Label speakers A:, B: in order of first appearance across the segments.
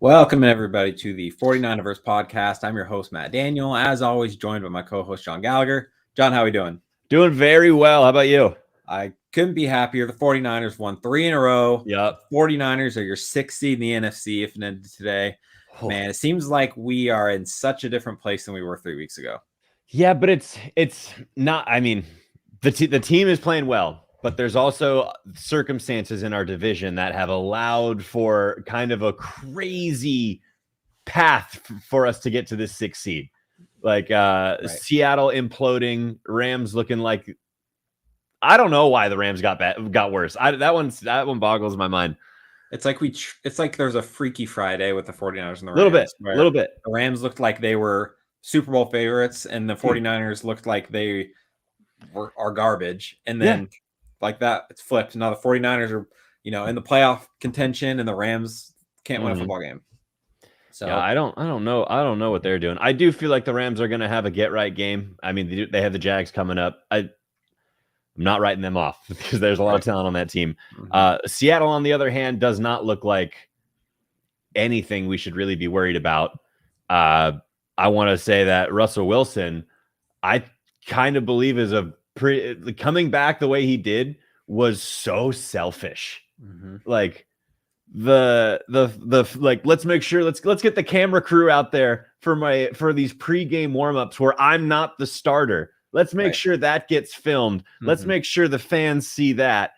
A: Welcome, everybody, to the 49ers podcast. I'm your host, Matt Daniel. As always, joined by my co-host, John Gallagher. John, how are we doing?
B: Doing very well. How about you?
A: I couldn't be happier. The 49ers won 3 in a row.
B: Yep.
A: The 49ers are your 6th seed in the NFC if it ended today. Man, it seems like we are in such a different place than we were 3 weeks ago.
B: Yeah, but it's not. I mean, the team is playing well, but there's also circumstances in our division that have allowed for kind of a crazy path for us to get to this 6th seed. Like Seattle imploding, Rams looking like I don't know why the Rams got worse. That one boggles my mind.
A: It's like there's a Freaky Friday with the 49ers and the
B: Rams. A little bit.
A: The Rams looked like they were Super Bowl favorites, and the 49ers looked like they are garbage. And then like that, it's flipped. Now the 49ers are, in the playoff contention, and the Rams can't win a football game. So
B: yeah, I don't know. I don't know what they're doing. I do feel like the Rams are going to have a get right game. I mean, they have the Jags coming up. I'm not writing them off because there's a lot of talent on that team.
A: Mm-hmm.
B: Seattle, on the other hand, does not look like anything we should really be worried about. I want to say that Russell Wilson, I kind of believe is coming back the way he did was so selfish.
A: Mm-hmm.
B: Like the like, let's make sure let's get the camera crew out there for these pregame warmups where I'm not the starter. Let's make sure that gets filmed. Mm-hmm. Let's make sure the fans see that.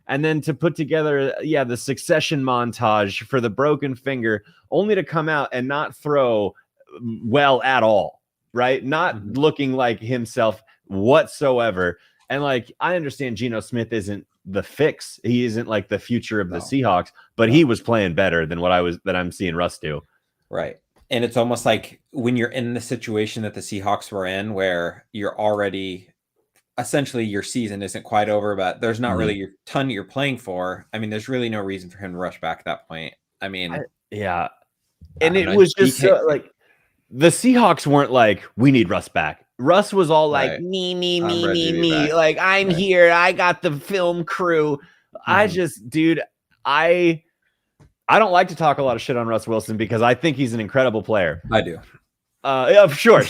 B: And then to put together, the succession montage for the broken finger, only to come out and not throw well at all, right? Not looking like himself whatsoever. And like, I understand Geno Smith isn't the fix. He isn't like the future of the Seahawks, but he was playing better than that I'm seeing Russ do.
A: Right. And it's almost like when you're in the situation that the Seahawks were in, where you're already essentially your season isn't quite over, but there's not really a ton you're playing for. I mean, there's really no reason for him to rush back at that point. I mean,
B: and it was just like the Seahawks weren't like, we need Russ back. Russ was all like, me. Like, I'm here. I got the film crew. I just, dude, I don't like to talk a lot of shit on Russ Wilson because I think he's an incredible player.
A: I do.
B: Yeah, sure.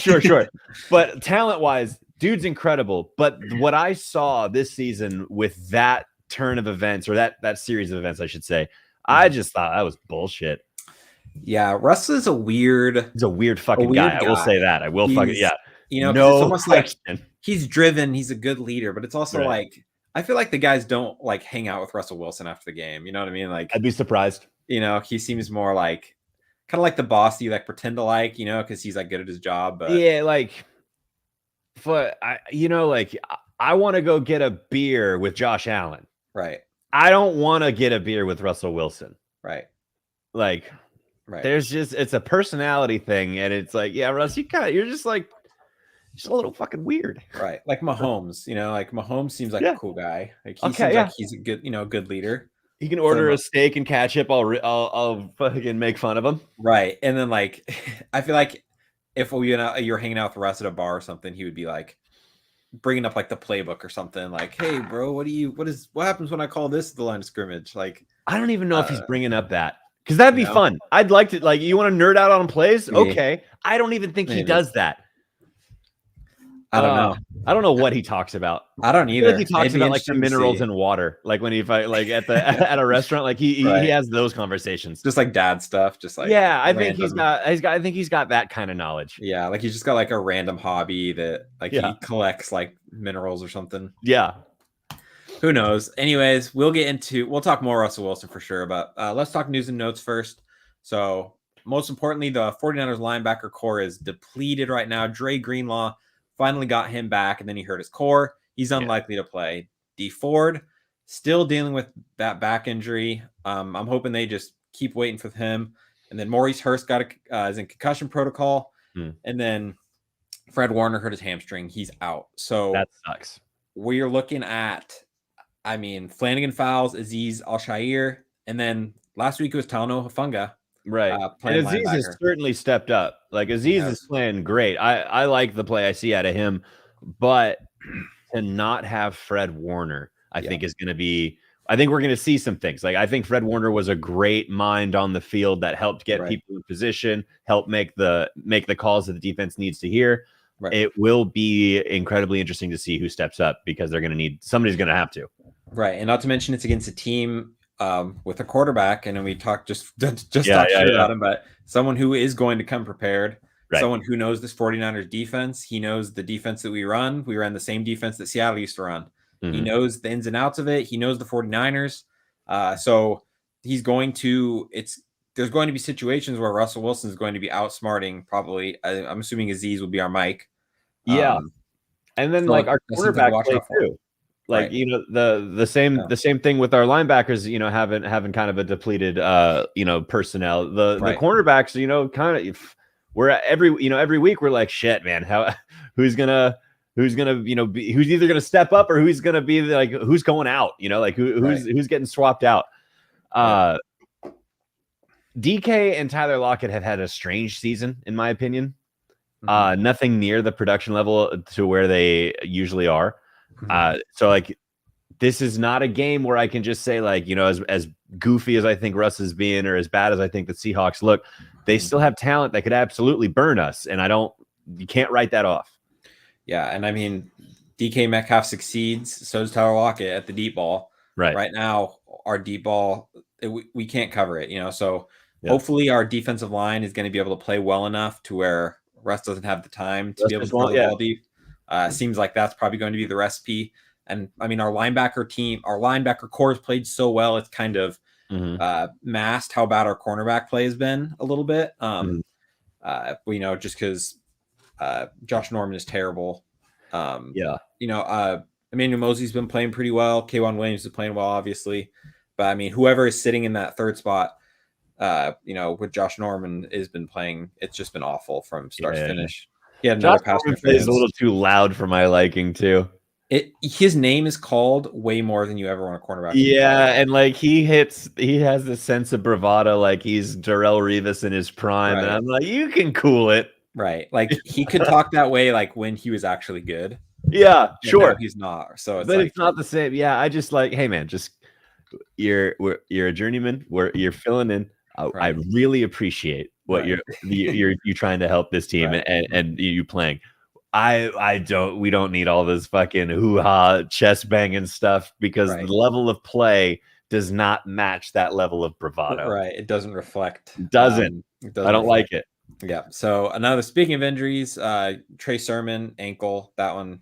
B: But talent-wise, dude's incredible. But what I saw this season with that turn of events, or that series of events, I should say, I just thought that was bullshit.
A: Yeah, Russ is a weird
B: fucking guy. I will say that. I will fucking,
A: it's almost question. Like he's driven. He's a good leader, but it's also like, I feel like the guys don't like hang out with Russell Wilson after the game. You know what I mean? Like,
B: I'd be surprised.
A: He seems more like kind of like the boss you like pretend to like, because he's like good at his job. But
B: I want to go get a beer with Josh Allen.
A: Right.
B: I don't want to get a beer with Russell Wilson.
A: Right.
B: Like, there's it's a personality thing, and it's like, Russ, you're just like, just a little fucking weird.
A: Right. Like Mahomes, like Mahomes seems like a cool guy. Like he seems like he's a good, good leader.
B: He can order a steak and ketchup. I'll fucking make fun of him.
A: Right. And then like, I feel like if you're hanging out with Russ at a bar or something, he would be like bringing up like the playbook or something. Like, hey, bro, what happens when I call this the line of scrimmage? Like,
B: I don't even know if he's bringing up that. Because that'd be fun. I'd like to, like, you want to nerd out on plays? Okay. I don't even think he does that.
A: I don't know.
B: I don't know what he talks about.
A: I don't either.
B: He talks about like the minerals and water, like when like at a restaurant, like he has those conversations,
A: just like dad stuff, just like
B: I think he's got that kind of knowledge.
A: Yeah, like he's just got like a random hobby that like he collects like minerals or something.
B: Yeah.
A: Who knows? Anyways, we'll talk more Russell Wilson for sure, but let's talk news and notes first. So most importantly, the 49ers linebacker core is depleted right now. Dre Greenlaw finally got him back, and then he hurt his core. He's unlikely to play. Dee Ford still dealing with that back injury. I'm hoping they just keep waiting for him. And then Maurice Hurst is in concussion protocol. And then Fred Warner hurt his hamstring. He's out. So
B: that sucks.
A: We're looking at, Flanagan Fowles, Azeez Al-Shaair, and then last week it was Talanoa Hufanga.
B: Right. And Azeez has certainly stepped up. Like, Azeez is playing great. I like the play I see out of him, but to not have Fred Warner, I think is going to be, I think we're going to see some things. Like I think Fred Warner was a great mind on the field that helped get people in position, help make the calls that the defense needs to hear. Right. It will be incredibly interesting to see who steps up because they're going to need somebody's going to have to.
A: Right, and not to mention it's against a team with a quarterback, and then we talked just talk shit about him, but someone who is going to come prepared. Right. Someone who knows this 49ers defense. He knows the defense that we run. We ran the same defense that Seattle used to run. Mm-hmm. He knows the ins and outs of it. He knows the 49ers. So he's going to there's going to be situations where Russell Wilson is going to be outsmarting probably. I'm assuming Aziz will be our Mike.
B: Yeah. And then so like our quarterback play too. Like, right. You know, the same thing with our linebackers, you know, having kind of a depleted you know, personnel. The cornerbacks, you know, kind of we're every week we're like, shit, man, who's gonna you know who's either gonna step up or who's gonna be like who's going out, you know, like who's getting swapped out. DK and Tyler Lockett have had a strange season in my opinion. Mm-hmm. Nothing near the production level to where they usually are. Mm-hmm. So like this is not a game where I can just say like, you know, as goofy as I think Russ is being or as bad as I think the Seahawks look, they still have talent that could absolutely burn us. And you can't write that off.
A: Yeah. And I mean, DK Metcalf succeeds. So does Tyler Lockett at the deep ball. Right now, our deep ball, we can't cover it, you know? So hopefully our defensive line is going to be able to play well enough to where Russ doesn't have the time to be able to throw the ball deep. Seems like that's probably going to be the recipe. And I mean, our linebacker core has played so well. It's kind of masked how bad our cornerback play has been a little bit. You know, just because Josh Norman is terrible. You know, Emmanuel Mosley's been playing pretty well. K'Waun Williams is playing well, obviously. But I mean, whoever is sitting in that third spot, you know, with Josh Norman has been playing. It's just been awful from start to finish. Yeah,
B: Josh Norman plays a little too loud for my liking too.
A: His name is called way more than you ever want a cornerback.
B: Yeah, and like he has this sense of bravado, like he's Darrelle Revis in his prime, and I'm like, you can cool it,
A: right? Like he could talk that way, like when he was actually good.
B: Yeah, sure.
A: He's not, so
B: but it's not the same. Yeah, I just like, hey man, just you're a journeyman. You're filling in. I really appreciate what you're trying to help this team and you playing. We don't need all this fucking hoo-ha chest banging stuff because the level of play does not match that level of bravado.
A: Right. It doesn't reflect.
B: It doesn't I don't like it.
A: Yeah. So speaking of injuries, Trey Sermon ankle, that one,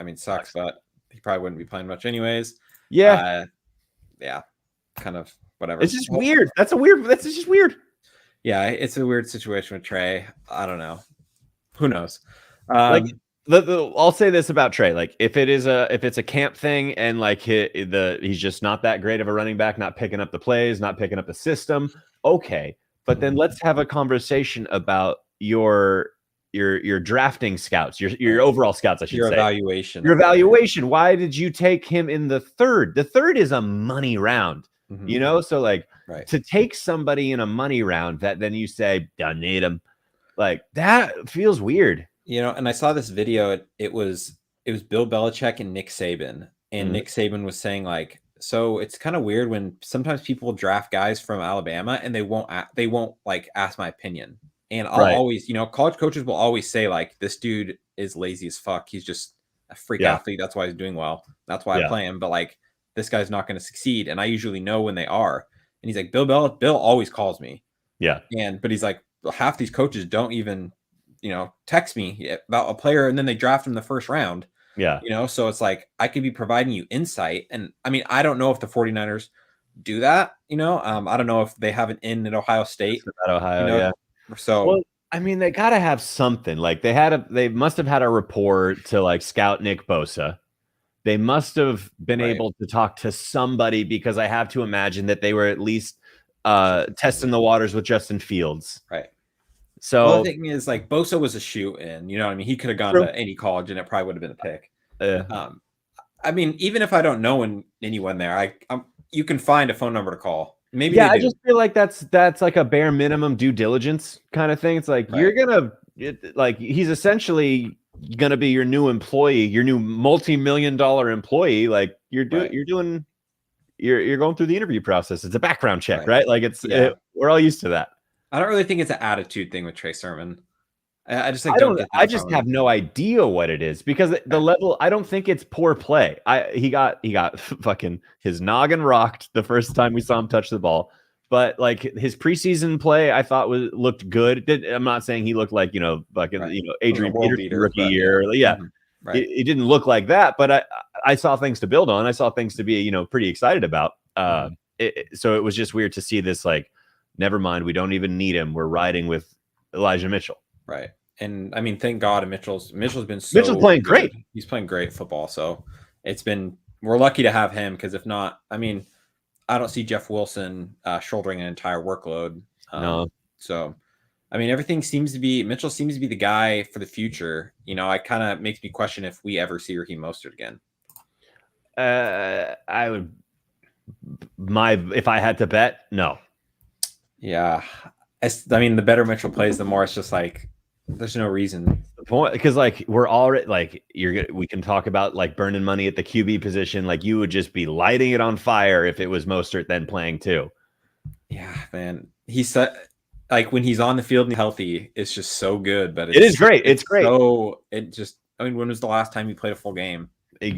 A: I mean, sucks, but he probably wouldn't be playing much anyways.
B: Yeah.
A: Kind of whatever.
B: It's just weird. That's just weird.
A: Yeah. It's a weird situation with Trey. I don't know. Who knows?
B: Like I'll say this about Trey, like if it's a camp thing and like he's just not that great of a running back, not picking up the plays, not picking up the system, okay, but then let's have a conversation about your drafting scouts, your overall scouts, I should say. Your evaluation. Why did you take him in the third? The third is a money round, you know, so like to take somebody in a money round that then you say don't need him, like that feels weird.
A: You know, and I saw this video. It was Bill Belichick and Nick Saban, and Nick Saban was saying like, so it's kind of weird when sometimes people draft guys from Alabama and they won't like ask my opinion. And I'll always, you know, college coaches will always say like, this dude is lazy as fuck. He's just a freak athlete. That's why he's doing well. That's why I play him. But like, this guy's not going to succeed. And I usually know when they are. And he's like, Bill always calls me.
B: Yeah.
A: But he's like, half these coaches don't even, you know, text me about a player and then they draft him the first round.
B: Yeah.
A: You know, so it's like, I could be providing you insight. And I mean, I don't know if the 49ers do that, you know, I don't know if they have an in at Ohio State.
B: At Ohio,
A: you know? So,
B: well, I mean, they got to have something like they must have had a report to like scout Nick Bosa. They must have been able to talk to somebody because I have to imagine that they were at least testing the waters with Justin Fields.
A: Right.
B: So
A: the thing is, like, Bosa was a shoe-in. You know what I mean? He could have gone to any college, and it probably would have been a pick. I mean, even if I don't know anyone there, you can find a phone number to call. Maybe
B: I just feel like that's like a bare minimum due diligence kind of thing. It's like you're gonna he's essentially gonna be your new employee, your new multi-million-dollar employee. Like you're doing you're going through the interview process. It's a background check,
A: Right.
B: right? Like
A: Yeah.
B: we're all used to that.
A: I don't really think it's an attitude thing with Trey Sermon. I just like don't get that
B: I just
A: from
B: have
A: him.
B: no idea what it is because the level, I don't think it's poor play. He got fucking his noggin rocked the first time we saw him touch the ball. But like his preseason play, I thought looked good. I'm not saying he looked like, fucking,
A: Right.
B: Adrian
A: World
B: Peterson
A: beater,
B: rookie
A: but
B: year. Yeah.
A: Mhm. Right.
B: It didn't look like that, but I saw things to build on. I saw things to be, pretty excited about. So it was just weird to see this, like, never mind, we don't even need him. We're riding with Elijah Mitchell.
A: Right. And I mean, thank God Mitchell's been so
B: Mitchell's playing great.
A: He's playing great football. So we're lucky to have him, because if not, I mean, I don't see Jeff Wilson shouldering an entire workload.
B: No.
A: So, I mean, Mitchell seems to be the guy for the future. I kind of makes me question if we ever see Raheem Mostert again.
B: I would, if I had to bet, no.
A: Yeah. I mean, the better Mitchell plays, the more it's just like, there's no reason.
B: Because like we're already like we can talk about like burning money at the QB position. Like you would just be lighting it on fire if it was Mostert then playing too.
A: Yeah, man. He's like when he's on the field and healthy, it's just so good. But
B: it is great. It's great.
A: So I mean, when was the last time you played a full game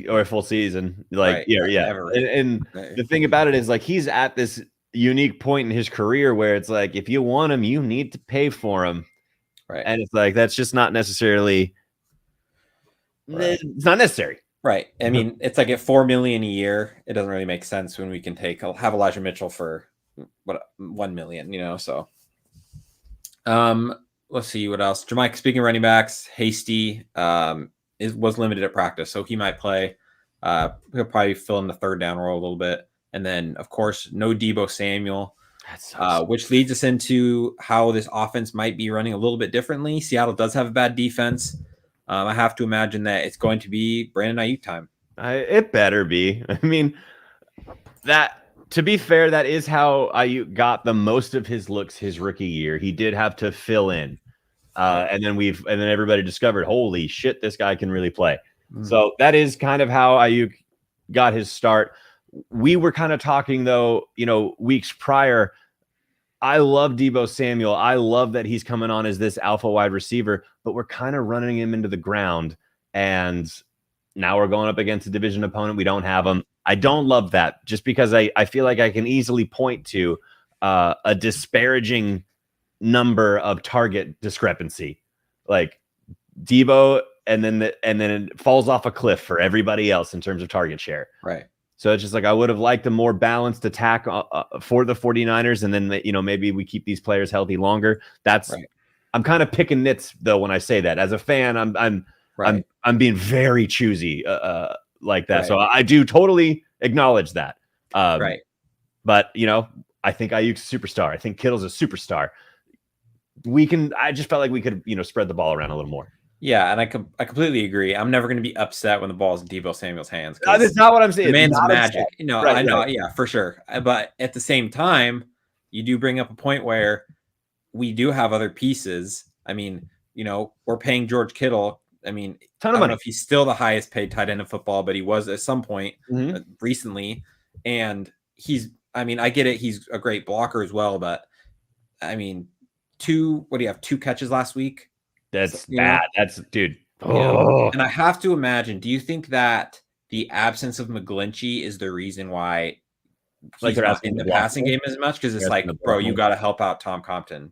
B: or a full season? Like
A: right,
B: yeah.
A: Never.
B: And the thing about it is like he's at this unique point in his career where it's like if you want him, you need to pay for him.
A: Right.
B: And it's like that's just not necessarily it's not necessary.
A: Right. I mean, it's like at $4 million a year, it doesn't really make sense when we can have Elijah Mitchell for what, $1 million, so let's see what else. Jamaica, speaking of running backs, Hasty was limited at practice, so he might play. He'll probably fill in the third down role a little bit. And then of course no Deebo Samuel. Which leads us into how this offense might be running a little bit differently. Seattle does have a bad defense. I have to imagine that it's going to be Brandon Ayuk time.
B: It better be. I mean, to be fair, that is how Ayuk got the most of his looks his rookie year. He did have to fill in. And then everybody discovered, holy shit, this guy can really play. So that is kind of how Ayuk got his start. We were kind of talking though, weeks prior. I love Deebo Samuel. I love that he's coming on as this alpha wide receiver, but we're kind of running him into the ground. And now we're going up against a division opponent. We don't have him. I don't love that just because I feel like I can easily point to a disparaging number of target discrepancy, like Deebo, and then it falls off a cliff for everybody else in terms of target share.
A: Right.
B: So it's just like I would have liked a more balanced attack for the 49ers, and then maybe we keep these players healthy longer. That's right. I'm kind of picking nits though when I say that. As a fan, I'm being very choosy like that. Right. So I do totally acknowledge that.
A: Right.
B: But I think Ayuk's a superstar. I think Kittle's a superstar. I just felt like we could spread the ball around a little more.
A: Yeah, and I completely agree. I'm never going to be upset when the ball is in Deebo Samuel's hands.
B: That's not what I'm saying.
A: The man's magic.
B: Right,
A: I know. Yeah, for sure. But at the same time, you do bring up a point where we do have other pieces. I mean, we're paying George Kittle. I mean,
B: ton of
A: money.
B: I don't know
A: if he's still the highest paid tight end in football, but he was at some point recently. And I get it. He's a great blocker as well. But I mean, two catches last week?
B: That's bad. That's dude.
A: Oh. And I have to imagine, do you think that the absence of McGlinchey is the reason why he's not in the passing game as much? Because it's like, bro, you got to help out Tom Compton.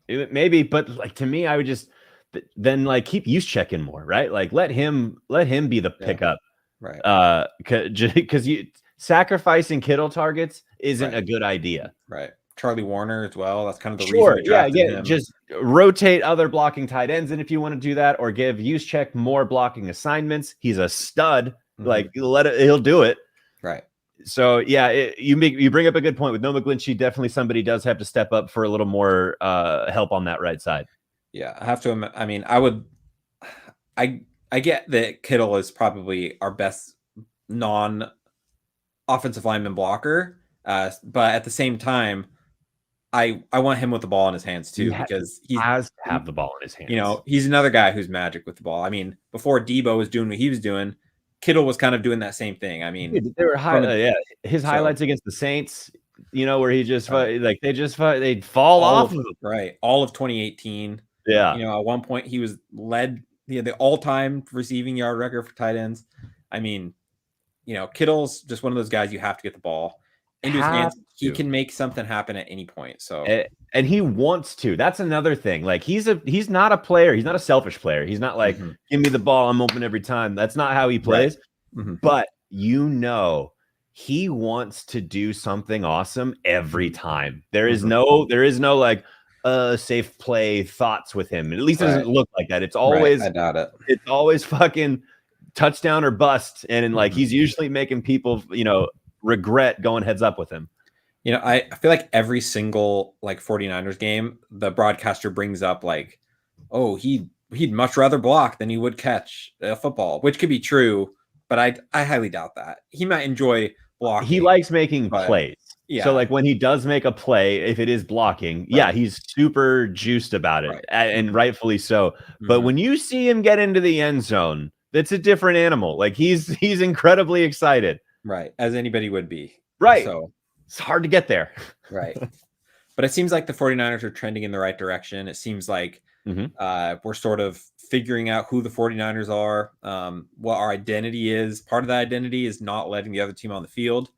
B: Maybe, but like to me, I would just then like keep Juszczyk in more, right? Like let him be the pickup,
A: right?
B: Because you sacrificing Kittle targets isn't a good idea,
A: right? Charlie Warner as well. That's kind of the
B: reason.
A: We drafted him.
B: Just rotate other blocking tight ends, and if you want to do that, or give Juszczyk more blocking assignments, he's a stud. Like he'll do it.
A: Right.
B: So yeah, you bring up a good point with no McGlinchey. Definitely somebody does have to step up for a little more help on that right side.
A: Yeah, I have to. I mean, I get that Kittle is probably our best non-offensive lineman blocker, but at the same time, I want him with the ball in his hands too, because he
B: has to have the ball in his hands.
A: He's another guy who's magic with the ball. I mean, before Deebo was doing what he was doing, Kittle was kind of doing that same thing. I mean,
B: Dude, they were his
A: so
B: highlights against the Saints, where he just
A: Right.
B: like they'd fall
A: all
B: off
A: of
B: of him.
A: right, all of 2018.
B: Yeah.
A: At one point he was he had the all-time receiving yard record for tight ends. I mean, Kittle's just one of those guys you have to get the ball into his
B: Have
A: hands. He
B: to.
A: can make something happen at any point. So
B: And he wants to. That's another thing. Like he's not a player. He's not a selfish player. He's not like, give me the ball, I'm open every time. That's not how he plays.
A: Right.
B: But he wants to do something awesome every time. There is no like safe play thoughts with him. At least it doesn't look like that. It's always
A: I doubt it.
B: It's always fucking touchdown or bust. And like he's usually making people, regret going heads up with him.
A: I feel like every single 49ers game, the broadcaster brings up like, oh, he'd much rather block than he would catch a football, which could be true, but I highly doubt that. He might enjoy blocking.
B: He likes making plays.
A: Yeah.
B: So like when he does make a play, if it is blocking, he's super juiced about it, and rightfully so. But when you see him get into the end zone, that's a different animal. Like he's incredibly excited.
A: Right. As anybody would be.
B: Right.
A: So
B: it's hard to get there.
A: Right. But it seems like the 49ers are trending in the right direction. It seems like we're sort of figuring out who the 49ers are, what our identity is. Part of that identity is not letting the other team on the field.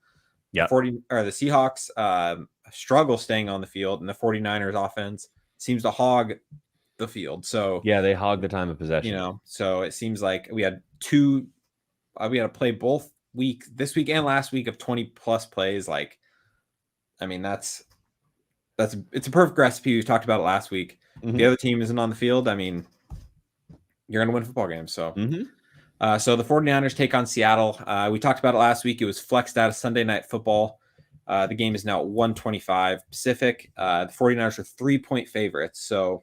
B: Yeah.
A: The Seahawks struggle staying on the field, and the 49ers offense seems to hog the field. So
B: yeah, they hog the time of possession.
A: So it seems like we had we had to play both this week and last week of 20 plus plays. Like, I mean, it's a perfect recipe. We talked about it last week. The other team isn't on the field. I mean, you're going to win football games. So, so the 49ers take on Seattle. We talked about it last week. It was flexed out of Sunday Night Football. The game is now 125 Pacific. The 49ers are 3-point favorites. So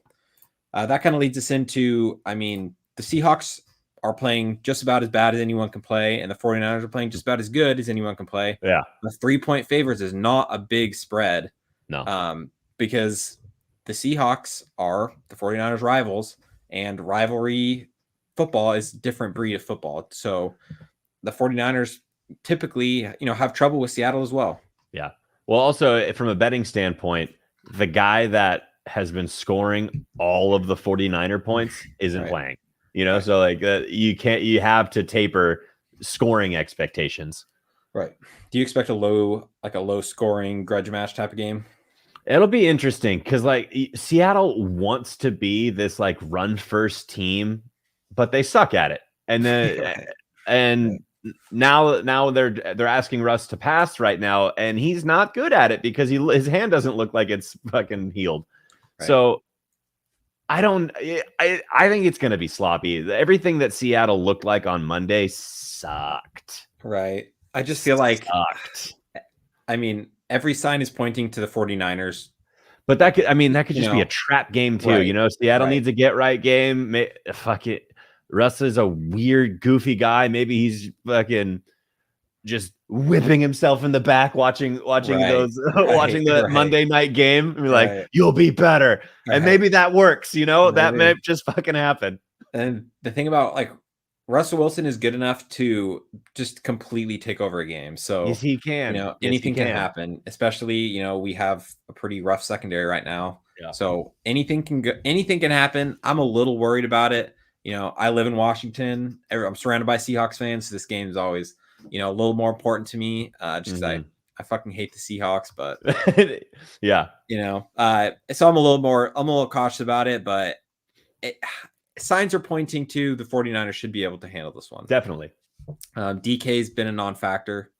A: that kind of leads us into, I mean, the Seahawks are playing just about as bad as anyone can play, and the 49ers are playing just about as good as anyone can play.
B: Yeah.
A: The 3-point favorites is not a big spread.
B: No.
A: Because the Seahawks are the 49ers rivals, and rivalry football is a different breed of football. So the 49ers typically, have trouble with Seattle as well.
B: Yeah. Well, also from a betting standpoint, the guy that has been scoring all of the 49er points isn't playing, so like you have to taper scoring expectations.
A: Right. Do you expect a low scoring grudge match type of game?
B: It'll be interesting because like Seattle wants to be this like run first team, but they suck at it. And then now they're asking Russ to pass right now, and he's not good at it because his hand doesn't look like it's fucking healed. Right. So I think it's gonna be sloppy. Everything that Seattle looked like on Monday sucked.
A: Right. I just feel like I mean, every sign is pointing to the 49ers.
B: But that could just be a trap game too. Right. Seattle needs a get right game. Fuck it. Russ is a weird, goofy guy. Maybe he's fucking just whipping himself in the back watching the Monday night game and be like, you'll be better. Right. And maybe that works, that may just fucking happen.
A: And the thing about like Russell Wilson is good enough to just completely take over a game. So
B: yes, he can.
A: Anything can happen, especially, we have a pretty rough secondary right now.
B: Yeah.
A: So anything can happen. I'm a little worried about it. I live in Washington. I'm surrounded by Seahawks fans. So this game is always, a little more important to me. Just because I fucking hate the Seahawks, but
B: yeah,
A: so I'm a little cautious about it, but signs are pointing to the 49ers should be able to handle this one.
B: Definitely.
A: DK's been a non-factor.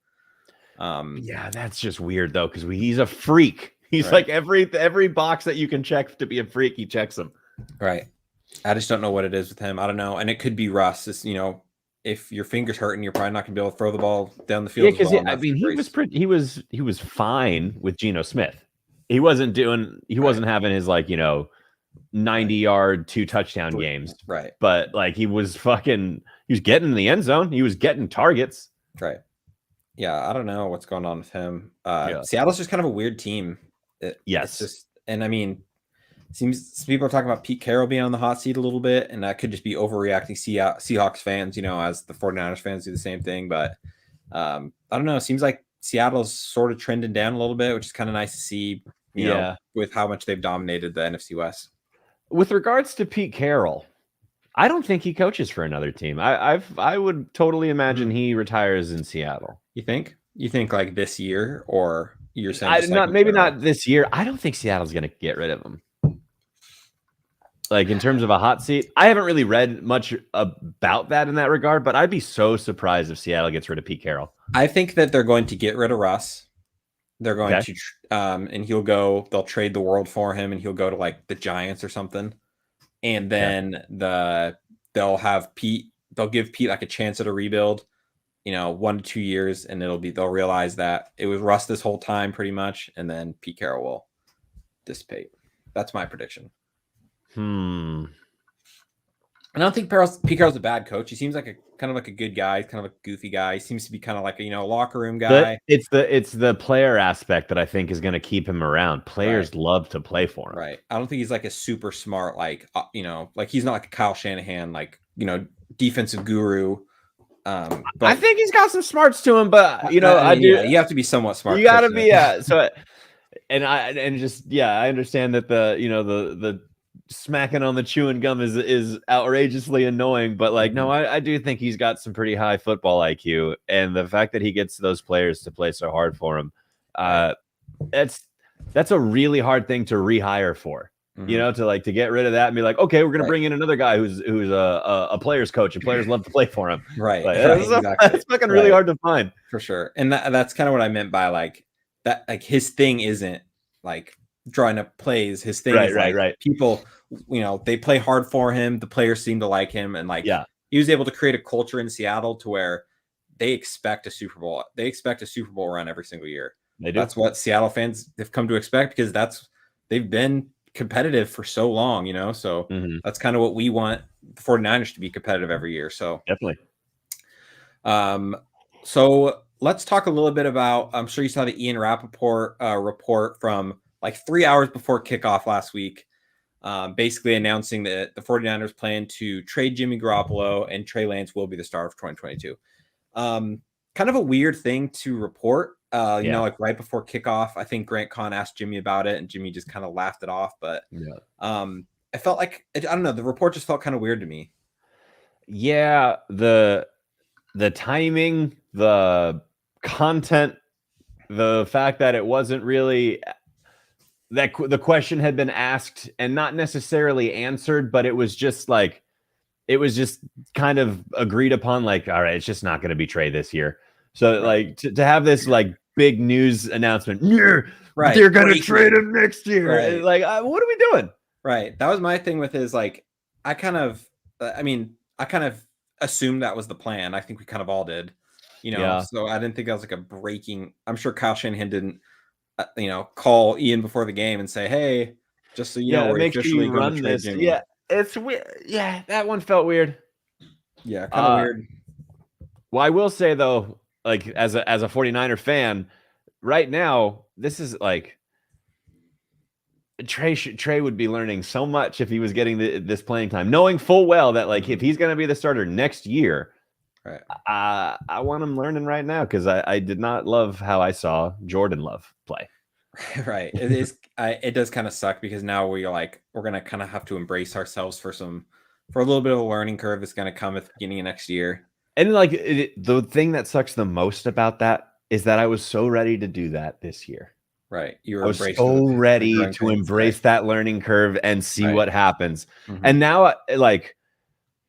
B: Yeah, that's just weird though, because he's a freak. He's like every box that you can check to be a freak, he checks them.
A: Right. I just don't know what it is with him. I don't know. And it could be Russ. It's, if your finger's hurting, you're probably not gonna be able to throw the ball down the field.
B: Yeah, because I mean, he was fine with Geno Smith. He wasn't having his 90-yard 2-touchdown games.
A: Right.
B: But like he was getting in the end zone. He was getting targets.
A: Right. Yeah. I don't know what's going on with him. Seattle's just kind of a weird team.
B: Yes.
A: It's just, and I mean, Seems people are talking about Pete Carroll being on the hot seat a little bit, and that could just be overreacting Seahawks fans, as the 49ers fans do the same thing. But I don't know. It seems like Seattle's sort of trending down a little bit, which is kind of nice to see, you know, with how much they've dominated the NFC West.
B: With regards to Pete Carroll, I don't think he coaches for another team. I would totally imagine he retires in Seattle.
A: You think? You think like this year, or you're saying
B: not this year? I don't think Seattle's going to get rid of him. Like in terms of a hot seat, I haven't really read much about that in that regard, but I'd be so surprised if Seattle gets rid of Pete Carroll.
A: I think that they're going to get rid of Russ. They're going to, and they'll trade the world for him, and he'll go to like the Giants or something. And then they'll give Pete like a chance at a rebuild, 1 to 2 years, and they'll realize that it was Russ this whole time pretty much, and then Pete Carroll will dissipate. That's my prediction. I don't think Pete Carroll's a bad coach. He seems like a good guy, kind of a goofy guy. He seems to be kind of like a locker room guy.
B: It's the player aspect that I think is going to keep him around. Players love to play for him.
A: Right. I don't think he's like a super smart, like he's not like a Kyle Shanahan, defensive guru. But
B: I think he's got some smarts to him, but you
A: have to be somewhat smart.
B: You got to be I understand that the smacking on the chewing gum is outrageously annoying, but I do think he's got some pretty high football IQ, and the fact that he gets those players to play so hard for him, that's a really hard thing to rehire for. To get rid of that and be like, okay, we're gonna bring in another guy who's a player's coach, and players love to play for him.
A: Right.
B: It's fucking really hard to find.
A: For sure. And that's kind of what I meant by that. His thing isn't drawing up plays. His thing is people, they play hard for him. The players seem to like him, and he was able to create a culture in Seattle to where they expect a Super Bowl. They expect a Super Bowl run every single year.
B: They do.
A: That's what Seattle fans have come to expect, because they've been competitive for so long, so that's kind of what we want the 49ers to be, competitive every year. So
B: definitely.
A: So let's talk a little bit about, I'm sure you saw the Ian Rappaport report from 3 hours before kickoff last week, basically announcing that the 49ers plan to trade Jimmy Garoppolo and Trey Lance will be the star of 2022. Kind of a weird thing to report, right before kickoff. I think Grant Kahn asked Jimmy about it, and Jimmy just kind of laughed it off. But I felt like, I don't know, the report just felt kind of weird to me.
B: Yeah, the timing, the content, the fact that it wasn't really that the question had been asked and not necessarily answered, but it was just kind of agreed upon, all right, it's just not going to be Trey this year. So to have this big news announcement, they're going to trade him next year. Right. What are we doing?
A: Right. That was my thing with his, I kind of assumed that was the plan. I think we kind of all did, so I didn't think that was a breaking. I'm sure Kyle Shanahan didn't, call Ian before the game and say, hey, just so you know, we're officially going to trade Jimmy.
B: Yeah. It's weird. Yeah. That one felt weird.
A: Yeah. Kind of weird.
B: Well, I will say though, as a 49er fan right now, this is Trey would be learning so much if he was getting this playing time, knowing full well that if he's going to be the starter next year,
A: right?
B: I want him learning right now, because I did not love how I saw Jordan Love play.
A: Right. It is. It does kind of suck, because now we're going to kind of have to embrace ourselves for a little bit of a learning curve that's going to come at the beginning of next year.
B: And the thing that sucks the most about that is that I was so ready to do that this year.
A: Right.
B: I was so ready to embrace that learning curve and see what happens.
A: Mm-hmm.
B: And now,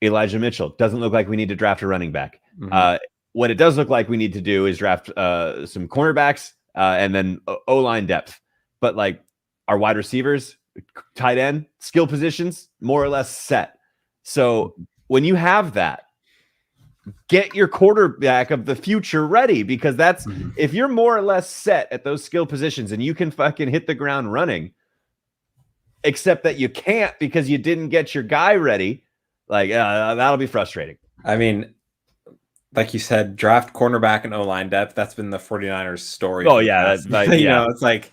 B: Elijah Mitchell doesn't look like we need to draft a running back.
A: Mm-hmm.
B: What it does look like we need to do is draft some cornerbacks and then O-line depth. But our wide receivers, tight end, skill positions, more or less set. So when you have that, get your quarterback of the future ready, because that's if you're more or less set at those skill positions and you can fucking hit the ground running, except that you can't because you didn't get your guy ready, that'll be frustrating.
A: I mean, like you said, draft cornerback and O-line depth. That's been the 49ers story.
B: Oh yeah. That's
A: it's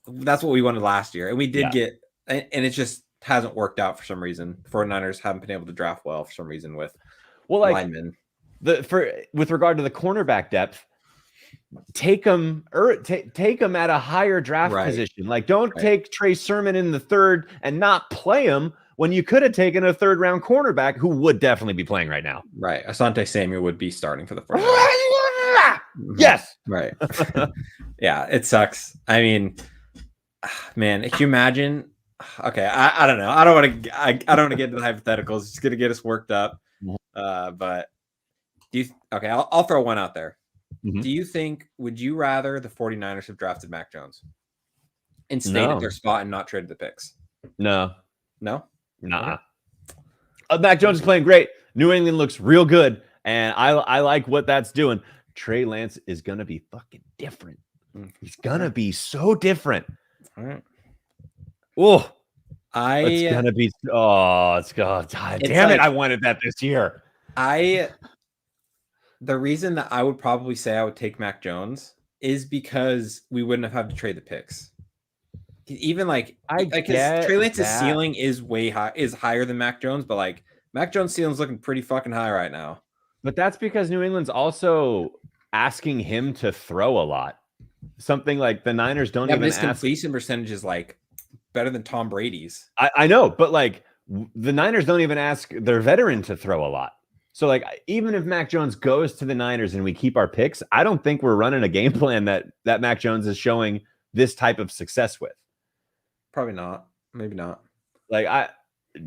A: that's what we wanted last year. And we did get and it just hasn't worked out for some reason. 49ers haven't been able to draft well for some reason with linemen.
B: With regard to the cornerback depth, take them at a higher draft position. Like, don't take Trey Sermon in the 3rd and not play him when you could have taken a 3rd round cornerback who would definitely be playing right now.
A: Right. Asante Samuel would be starting for the 49ers.
B: Yes.
A: Right. Yeah, it sucks. I mean, man, can you imagine? Okay, I don't know. I don't want to. I don't want to get into the hypotheticals. It's going to get us worked up. But okay, I'll throw one out there.
B: Mm-hmm.
A: Do you think, would you rather the 49ers have drafted Mac Jones and stayed at their spot and not traded the picks?
B: No.
A: Nah.
B: Mac Jones is playing great. New England looks real good, and I like what that's doing. Trey Lance is gonna be fucking different. He's gonna be so different.
A: All right.
B: Oh, it's gonna be. Oh, it's gonna. Damn it! I wanted that this year.
A: The reason that I would probably say I would take Mac Jones is because we wouldn't have had to trade the picks. Even Trey Lance's ceiling is higher than Mac Jones, but like Mac Jones' ceiling's looking pretty fucking high right now.
B: But that's because New England's also asking him to throw a lot. Something like the Niners don't even.
A: His completion percentage is like better than Tom Brady's.
B: I know, but like the Niners don't even ask their veteran to throw a lot. So, like, even if Mac Jones goes to the Niners and we keep our picks, I don't think we're running a game plan that Mac Jones is showing this type of success with.
A: Probably not. Maybe not.
B: Like,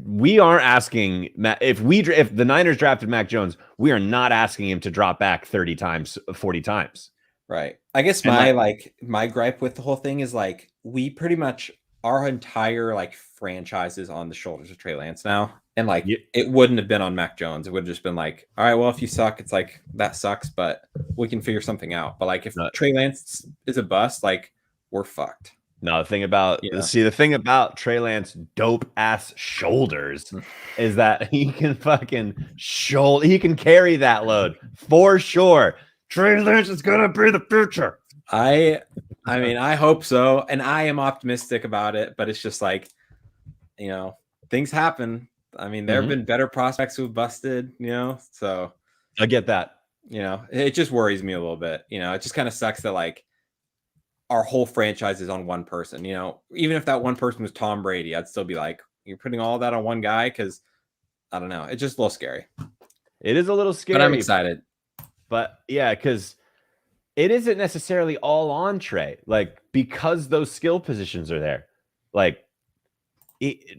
B: we aren't asking if the Niners drafted Mac Jones, we are not asking him to drop back 30 times, 40 times.
A: Right. I guess my gripe with the whole thing is like we pretty much our entire like franchise is on the shoulders of Trey Lance now. And like it wouldn't have been on Mac Jones. It would have just been like, all right, well, if you suck, it's like that sucks, but we can figure something out. But like if Trey Lance is a bust, like we're fucked.
B: No, the thing about Trey Lance dope ass shoulders is that he can fucking he can carry that load for sure. Trey Lance is gonna be the future.
A: I mean, I hope so, and I am optimistic about it, but it's just like, things happen. I mean, there have been better prospects who've busted, so
B: I get that.
A: It just worries me a little bit. It just kind of sucks that like our whole franchise is on one person. Even if that one person was Tom Brady, I'd still be like, you're putting all that on one guy because I don't know. It's just a little scary.
B: It is a little scary,
A: but I'm excited.
B: But yeah, because it isn't necessarily all on Trey, like because those skill positions are there. Like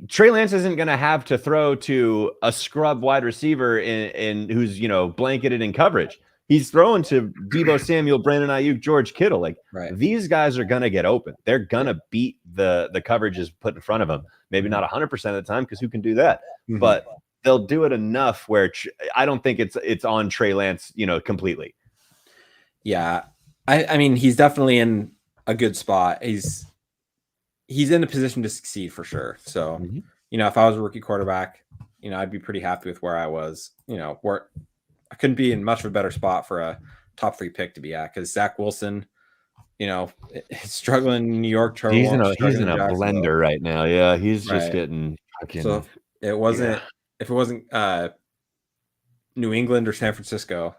B: Trey Lance isn't going to have to throw to a scrub wide receiver in who's blanketed in coverage. He's throwing to Deebo Samuel, Brandon Ayuk, George Kittle. Like these guys are going to get open. They're going to beat the coverages put in front of them. Maybe not 100% of the time because who can do that? Mm-hmm. But they'll do it enough where I don't think it's on Trey Lance, completely.
A: Yeah. I mean, he's definitely in a good spot. He's in a position to succeed for sure. So, if I was a rookie quarterback, I'd be pretty happy with where I was, where I couldn't be in much of a better spot for a top 3 pick to be at because Zach Wilson, struggling in New York.
B: He's in a blender right now. Yeah. He's just getting fucking.
A: So if it wasn't New England or San Francisco,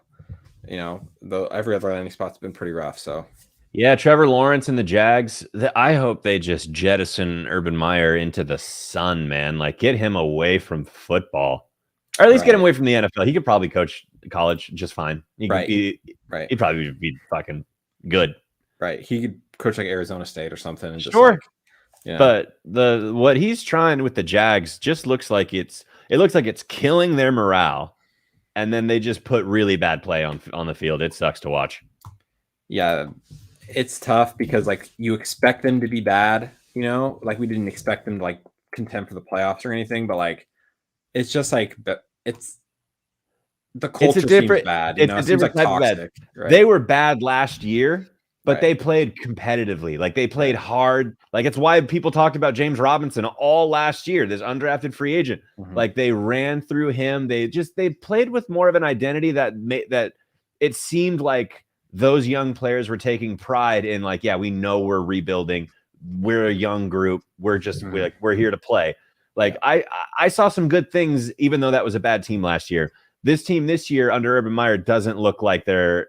A: every other landing spot's been pretty rough. So.
B: Yeah, Trevor Lawrence and the Jags. I hope they just jettison Urban Meyer into the sun, man. Like, get him away from football, or at least get him away from the NFL. He could probably coach college just fine. He'd probably be fucking good.
A: Right. He could coach like Arizona State or something. And
B: sure. But what he's trying with the Jags just looks like it's killing their morale, and then they just put really bad play on the field. It sucks to watch.
A: Yeah. It's tough because like you expect them to be bad, like we didn't expect them to like contend for the playoffs or anything, but like it's just like it's the culture seems bad.
B: It's a different type toxic, of bad. Right? They were bad last year, but they played competitively. Like they played hard. Like it's why people talked about James Robinson all last year, this undrafted free agent. Like they ran through him. They played with more of an identity that it seemed like those young players were taking pride in, like, yeah, we know we're rebuilding. we're a young group. We're just
A: Mhm.
B: we're here to play. Like I saw some good things, even though that was a bad team last year. This team this year under Urban Meyer doesn't look like they're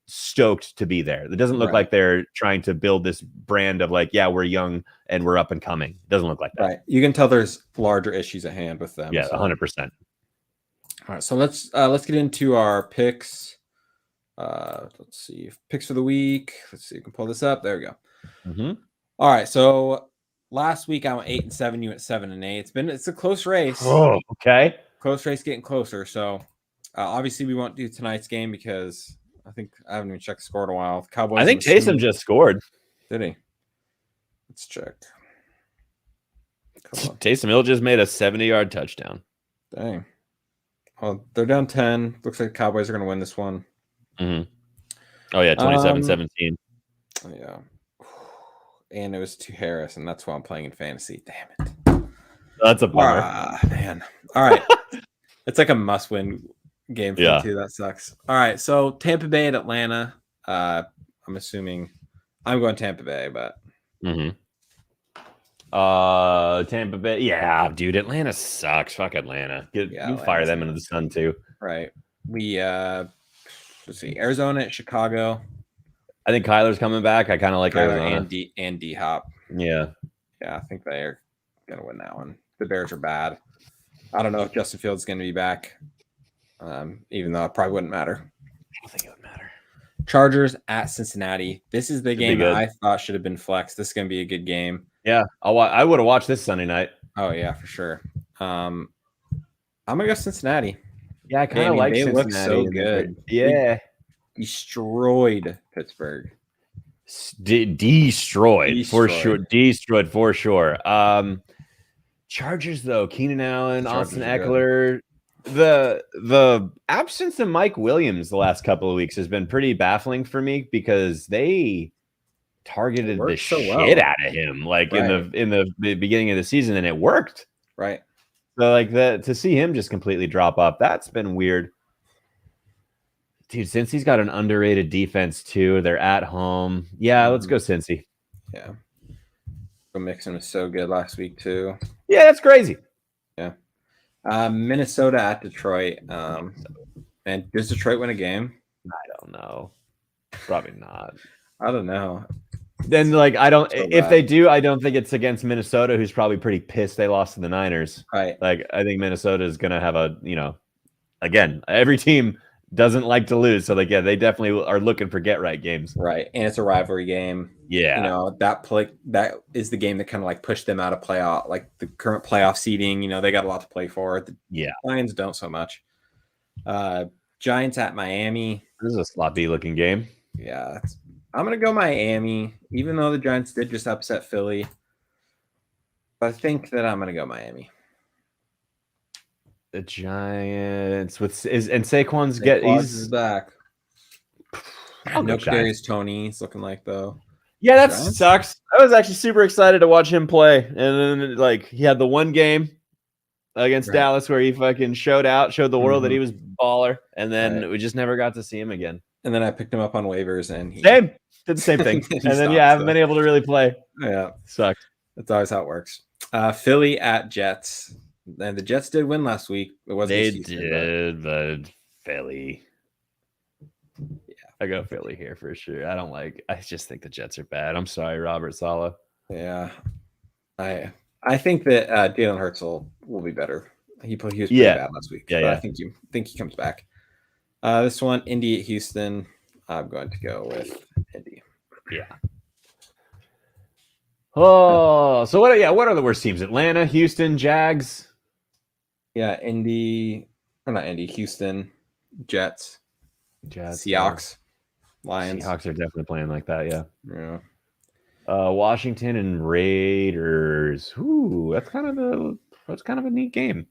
B: stoked to be there. It doesn't look
A: Right.
B: like they're trying to build this brand of like, yeah, we're young and we're up and coming. It doesn't look like that.
A: Right. You can tell there's larger issues at hand with them.
B: Yeah,
A: so.
B: 100%.
A: All right, so let's get into our picks. Let's see, picks for the week. Let's see, you can pull this up. There we go.
B: Mhm.
A: All right, so last week I went 8-7. You went 7-8. It's a close race.
B: Oh, okay.
A: Close race, getting closer. So obviously we won't do tonight's game because I think I haven't even checked the score in a while. The Cowboys.
B: I think Taysom just scored.
A: Did he? Let's check. Come on.
B: Taysom Hill just made a 70-yard touchdown.
A: Dang. Well, they're down 10. Looks like the Cowboys are going to win this one.
B: Mm-hmm. Oh, yeah, 27-17.
A: Yeah. And it was to Harris, and that's why I'm playing in fantasy. Damn it.
B: That's a bummer.
A: Man. All right. It's like a must-win game for me too. That sucks. All right. So Tampa Bay at Atlanta. I'm assuming I'm going Tampa Bay, but
B: Tampa Bay. Yeah, dude. Atlanta sucks. Fuck Atlanta. You fire them into the sun too.
A: Right. We let's see. Arizona at Chicago.
B: I think Kyler's coming back. I kind of like Arizona
A: and D Hop.
B: Yeah.
A: Yeah, I think they're gonna win that one. The Bears are bad. I don't know if Justin Fields is gonna be back. Even though it probably wouldn't matter.
B: I don't think it would matter.
A: Chargers at Cincinnati. This is the game that I thought should have been flexed. This is gonna be a good game.
B: Yeah, I would have watched this Sunday night.
A: Oh yeah, for sure. I'm gonna go Cincinnati.
B: Yeah, I kind of like Cincinnati.
A: Look so good.
B: Yeah,
A: destroyed Pittsburgh.
B: Destroyed for sure. Destroyed for sure. Chargers though, Keenan Allen, Austin Eckler. The absence of Mike Williams the last couple of weeks has been pretty baffling for me because they targeted the shit out of him like in the beginning of the season, and it worked.
A: Right.
B: So like to see him just completely drop off, that's been weird. Dude, Cincy's got an underrated defense too. They're at home. Yeah, let's go Cincy.
A: Yeah. Joe Mixon was so good last week too.
B: Yeah, that's crazy.
A: Yeah. Minnesota at Detroit. And does Detroit win a game?
B: I don't know. Probably not.
A: I don't know.
B: Then like I don't if they do, I don't think it's against Minnesota, who's probably pretty pissed they lost to the Niners.
A: Right.
B: Like I think Minnesota is gonna have a, again, every team doesn't like to lose. So like, yeah, they definitely are looking for get right games.
A: Right. And it's a rivalry game.
B: Yeah.
A: That is the game that kind of like pushed them out of playoff, like the current playoff seeding. They got a lot to play for. The Lions don't so much. Giants at Miami.
B: This is a sloppy looking game.
A: Yeah. I'm going to go Miami, even though the Giants did just upset Philly. But I think that I'm going to go Miami.
B: The Giants and Saquon's
A: he's back.
B: No
A: Kadarius Toney's looking like though.
B: Yeah, that sucks. I was actually super excited to watch him play, and then like he had the one game against Dallas where he fucking showed the world that he was baller, and then we just never got to see him again.
A: And then I picked him up on waivers, and he
B: did the same thing. And then I haven't been able to really play.
A: Yeah,
B: sucked.
A: That's always how it works. Philly at Jets. And the Jets did win last week. It wasn't
B: but Philly. Yeah, I go Philly here for sure. I just think the Jets are bad. I'm sorry, Robert Saleh.
A: Yeah. I think that Jalen Hurts will be better. He was pretty bad last week.
B: Yeah,
A: I think he comes back. This one, Indy at Houston. I'm going to go with Indy.
B: Yeah. Oh, so what are the worst teams? Atlanta, Houston, Jags.
A: Yeah, Houston, Jets, Seahawks, Lions.
B: Seahawks are definitely playing like that, yeah.
A: Yeah.
B: Washington and Raiders. Ooh, that's kind of a neat game.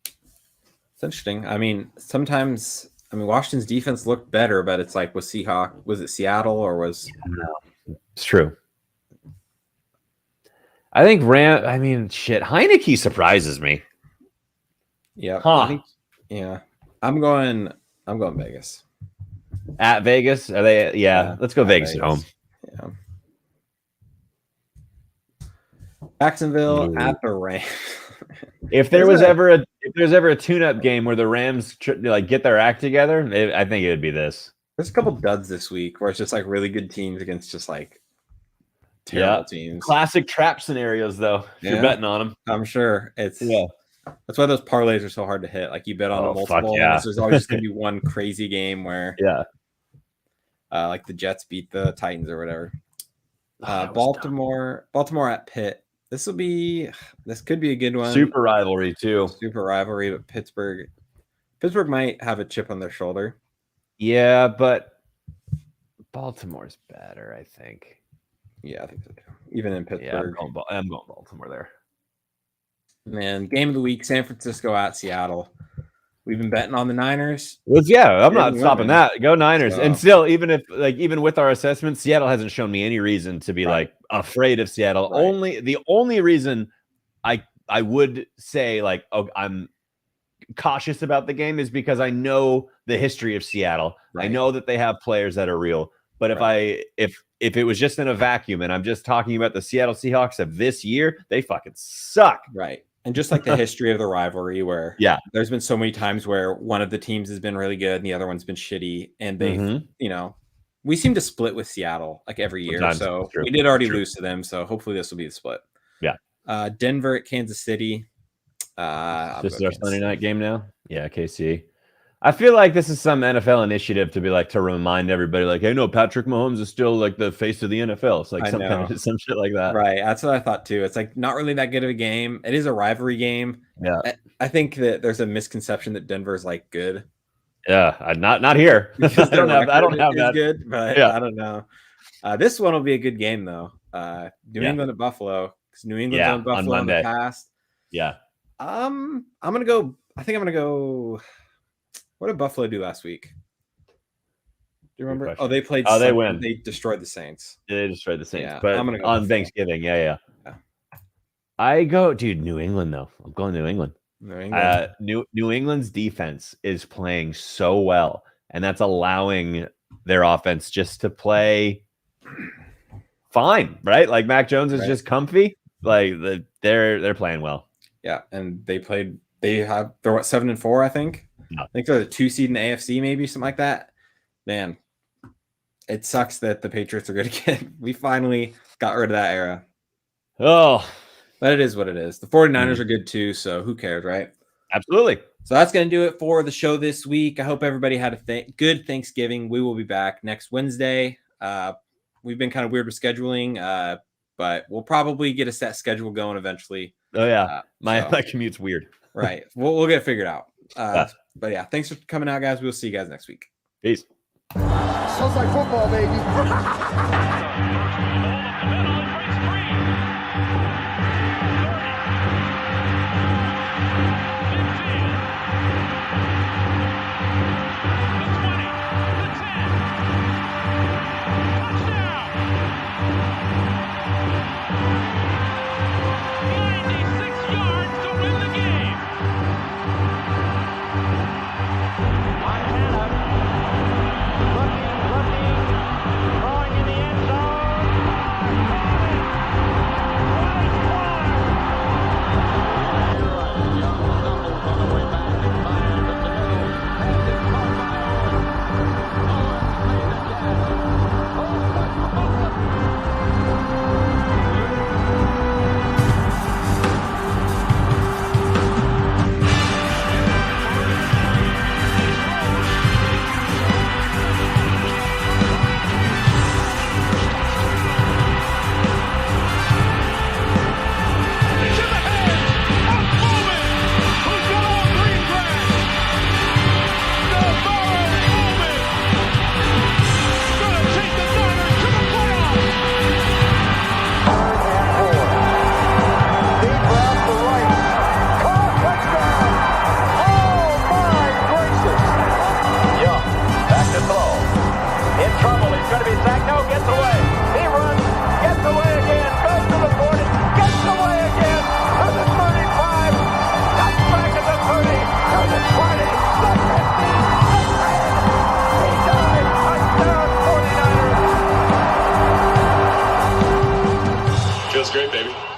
A: It's interesting. I mean, sometimes Washington's defense looked better, but it's like was it Seattle or was
B: It's true. I think Heineke surprises me.
A: Yeah.
B: Huh.
A: I'm going Vegas.
B: At Vegas? Are they? Yeah. Let's go Vegas at home.
A: Yeah. Jacksonville at the Rams.
B: If there's ever a tune-up game where the Rams like get their act together, I think it would be this.
A: There's a couple duds this week where it's just like really good teams against just like terrible teams.
B: Classic trap scenarios, though. If you're betting on them,
A: I'm sure it's That's why those parlays are so hard to hit. Like you bet on a multiple, and there's always just gonna be one crazy game where like the Jets beat the Titans or whatever. Baltimore at Pitt. This could be a good one.
B: Super rivalry too.
A: Super rivalry, but Pittsburgh might have a chip on their shoulder.
B: Yeah, but Baltimore's better, I think.
A: Yeah, I think so too. Even in Pittsburgh.
B: Yeah, I'm going Baltimore there.
A: Man, game of the week, San Francisco at Seattle. We've been betting on the Niners.
B: I'm not stopping that. Go Niners. So. And still, even with our assessment, Seattle hasn't shown me any reason to be like afraid of Seattle. Right. The only reason I would say like, I'm cautious about the game is because I know the history of Seattle. Right. I know that they have players that are real. But if it was just in a vacuum and I'm just talking about the Seattle Seahawks of this year, they fucking suck.
A: Right. And just like the history of the rivalry where there's been so many times where one of the teams has been really good and the other one's been shitty. And they, we seem to split with Seattle like every year.
B: Sometimes.
A: So we did already lose to them. So hopefully this will be the split.
B: Yeah.
A: Denver at Kansas City.
B: This is our Sunday night game now. Yeah. KC. I feel like this is some NFL initiative to be like, to remind everybody like, hey, no, Patrick Mahomes is still like the face of the NFL. It's like some shit like that.
A: Right. That's what I thought too. It's like not really that good of a game. It is a rivalry game.
B: Yeah.
A: I think that there's a misconception that Denver is like good.
B: Yeah. Not here. I don't have that.
A: Good, but I don't know. This one will be a good game though. New England at Buffalo. Because New England's on Buffalo in the past.
B: Yeah.
A: I'm going to go. What did Buffalo do last week? Do you remember? Oh, they played.
B: Oh, they win.
A: They destroyed the Saints.
B: They destroyed the Saints.
A: Yeah,
B: but
A: I'm gonna go
B: on Thanksgiving. Yeah. I go, dude. New England though. I'm going New England. New England's defense is playing so well, and that's allowing their offense just to play fine, right? Like Mac Jones is just comfy. Like they're playing well.
A: Yeah, and they're 7-4, I think. I think they're the 2 seed in the AFC, maybe something like that. Man, it sucks that the Patriots are good again. We finally got rid of that era.
B: Oh,
A: but it is what it is. The 49ers are good too, so who cares, right?
B: Absolutely.
A: So that's going to do it for the show this week. I hope everybody had a good Thanksgiving. We will be back next Wednesday. We've been kind of weird with scheduling, but we'll probably get a set schedule going eventually.
B: Oh yeah, my commute's weird.
A: Right, we'll get it figured out. But yeah, thanks for coming out, guys. We'll see you guys next week.
B: Peace.
C: Sounds like football, baby.
D: Feels great, baby.